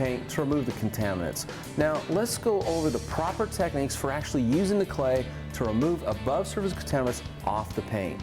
paint to remove the contaminants. Now let's go over the proper techniques for actually using the clay to remove above surface contaminants off the paint.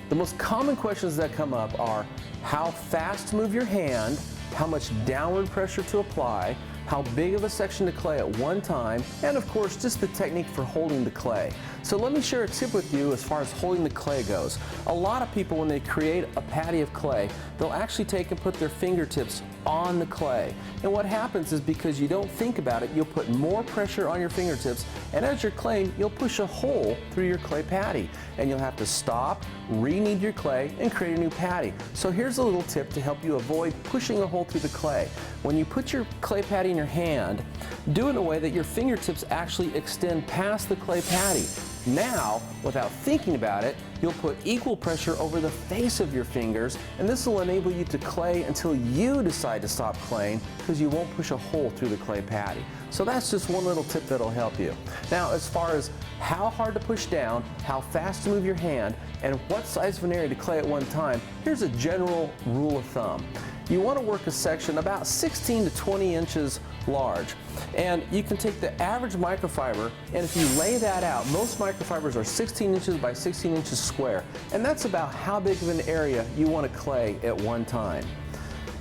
The most common questions that come up are how fast to move your hand, how much downward pressure to apply, how big of a section to clay at one time, and of course just the technique for holding the clay. So let me share a tip with you as far as holding the clay goes. A lot of people, when they create a patty of clay, they'll actually take and put their fingertips on the clay. And what happens is, because you don't think about it, you'll put more pressure on your fingertips, and as you're claying, you'll push a hole through your clay patty. And you'll have to stop, re-knead your clay, and create a new patty. So here's a little tip to help you avoid pushing a hole through the clay. When you put your clay patty in your hand, do it in a way that your fingertips actually extend past the clay patty. Now, without thinking about it, you'll put equal pressure over the face of your fingers, and this will enable you to clay until you decide to stop claying, because you won't push a hole through the clay patty. So that's just one little tip that'll help you. Now, as far as how hard to push down, how fast to move your hand, and what size of an area to clay at one time, here's a general rule of thumb. You want to work a section about 16 to 20 inches large, and you can take the average microfiber, and if you lay that out, most microfibers are 16 inches by 16 inches square, and that's about how big of an area you want to clay at one time.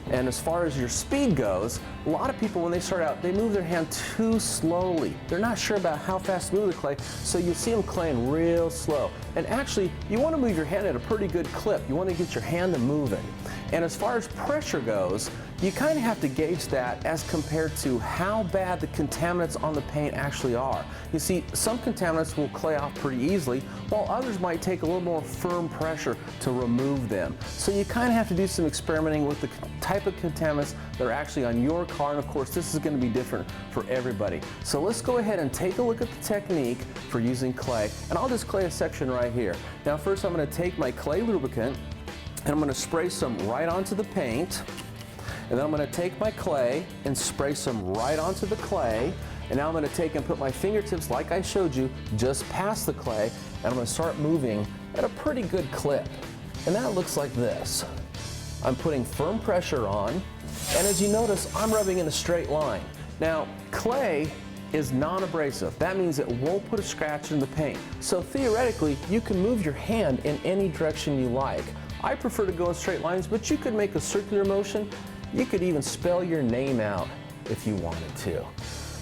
And as far as your speed goes, a lot of people, when they start out, they move their hand too slowly. They're not sure about how fast to move the clay, so you see them claying real slow. And actually, you want to move your hand at a pretty good clip. You want to get your hand to moving. And as far as pressure goes, you kind of have to gauge that as compared to how bad the contaminants on the paint actually are. You see, some contaminants will clay off pretty easily, while others might take a little more firm pressure to remove them. So you kind of have to do some experimenting with the type of contaminants that are actually on your car, and of course this is going to be different for everybody. So let's go ahead and take a look at the technique for using clay, and I'll just clay a section right here. Now first I'm going to take my clay lubricant, and I'm going to spray some right onto the paint, and then I'm going to take my clay and spray some right onto the clay, and now I'm going to take and put my fingertips, like I showed you, just past the clay, and I'm going to start moving at a pretty good clip. And that looks like this. I'm putting firm pressure on, and as you notice, I'm rubbing in a straight line. Now, clay is non-abrasive. That means it won't put a scratch in the paint. So theoretically, you can move your hand in any direction you like. I prefer to go in straight lines, but you could make a circular motion. You could even spell your name out if you wanted to.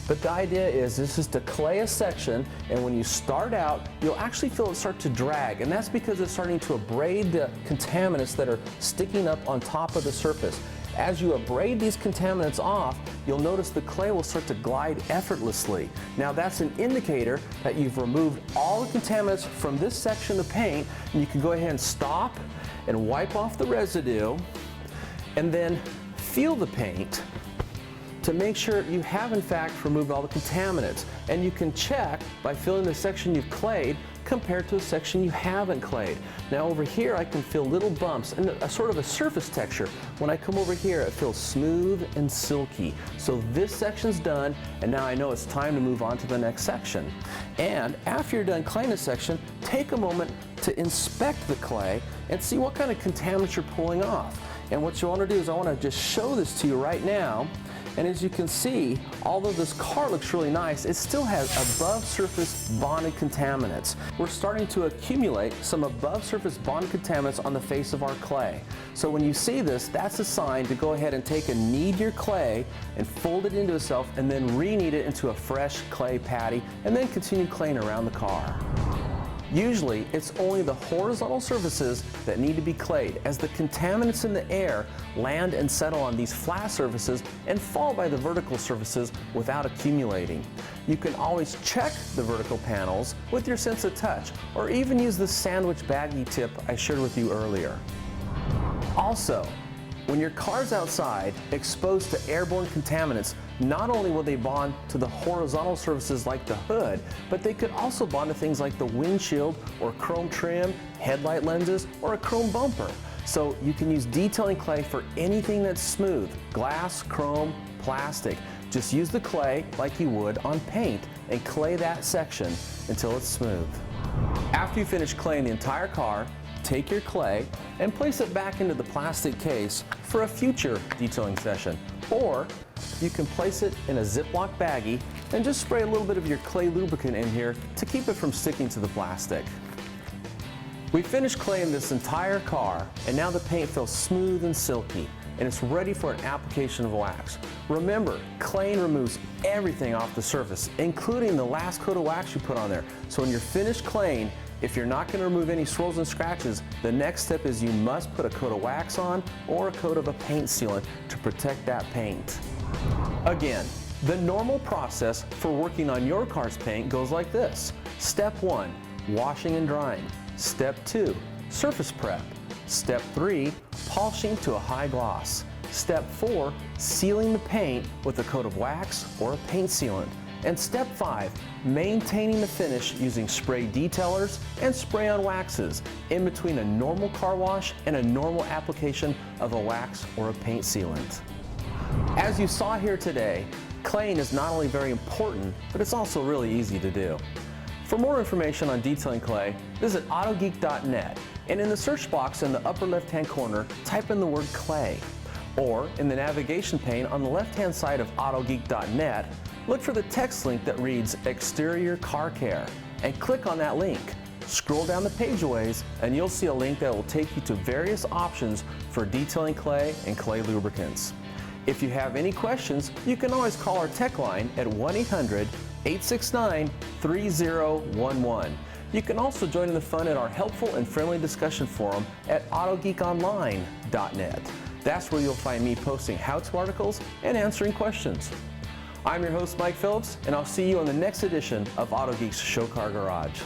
But the idea is this is to clay a section, and when you start out, you'll actually feel it start to drag, and that's because it's starting to abrade the contaminants that are sticking up on top of the surface. As you abrade these contaminants off, you'll notice the clay will start to glide effortlessly. Now that's an indicator that you've removed all the contaminants from this section of paint, and you can go ahead and stop and wipe off the residue, and then feel the paint to make sure you have in fact removed all the contaminants. And you can check by feeling the section you've clayed compared to a section you haven't clayed. Now over here I can feel little bumps and a sort of a surface texture. When I come over here, it feels smooth and silky. So this section's done, and now I know it's time to move on to the next section. And after you're done claying a section, take a moment to inspect the clay and see what kind of contaminants you're pulling off. And what you want to do is I want to just show this to you right now. And as you can see, although this car looks really nice, it still has above surface bonded contaminants. We're starting to accumulate some above surface bonded contaminants on the face of our clay. So when you see this, that's a sign to go ahead and take and knead your clay and fold it into itself, and then re-knead it into a fresh clay patty, and then continue claying around the car. Usually, it's only the horizontal surfaces that need to be clayed, as the contaminants in the air land and settle on these flat surfaces and fall by the vertical surfaces without accumulating. You can always check the vertical panels with your sense of touch, or even use the sandwich baggie tip I shared with you earlier. Also, when your car's outside exposed to airborne contaminants, not only will they bond to the horizontal surfaces like the hood, but they could also bond to things like the windshield or chrome trim, headlight lenses, or a chrome bumper. So you can use detailing clay for anything that's smooth: glass, chrome, plastic. Just use the clay like you would on paint and clay that section until it's smooth. After you finish claying the entire car, take your clay and place it back into the plastic case for a future detailing session. Or you can place it in a Ziploc baggie and just spray a little bit of your clay lubricant in here to keep it from sticking to the plastic. We finished claying this entire car, and now the paint feels smooth and silky, and it's ready for an application of wax. Remember, claying removes everything off the surface, including the last coat of wax you put on there. So when you're finished claying, if you're not going to remove any swirls and scratches, the next step is you must put a coat of wax on or a coat of a paint sealant to protect that paint. Again, the normal process for working on your car's paint goes like this. Step 1, washing and drying. Step 2, surface prep. Step 3, polishing to a high gloss. Step 4, sealing the paint with a coat of wax or a paint sealant. And step 5, maintaining the finish using spray detailers and spray-on waxes in between a normal car wash and a normal application of a wax or a paint sealant. As you saw here today, claying is not only very important, but it's also really easy to do. For more information on detailing clay, visit Autogeek.net, and in the search box in the upper left-hand corner, type in the word clay. Or in the navigation pane on the left-hand side of Autogeek.net, look for the text link that reads Exterior Car Care, and click on that link. Scroll down the page a ways, and you'll see a link that will take you to various options for detailing clay and clay lubricants. If you have any questions, you can always call our tech line at 1-800-869-3011. You can also join in the fun at our helpful and friendly discussion forum at AutogeekOnline.net. That's where you'll find me posting how-to articles and answering questions. I'm your host, Mike Phillips, and I'll see you on the next edition of Autogeek's Show Car Garage.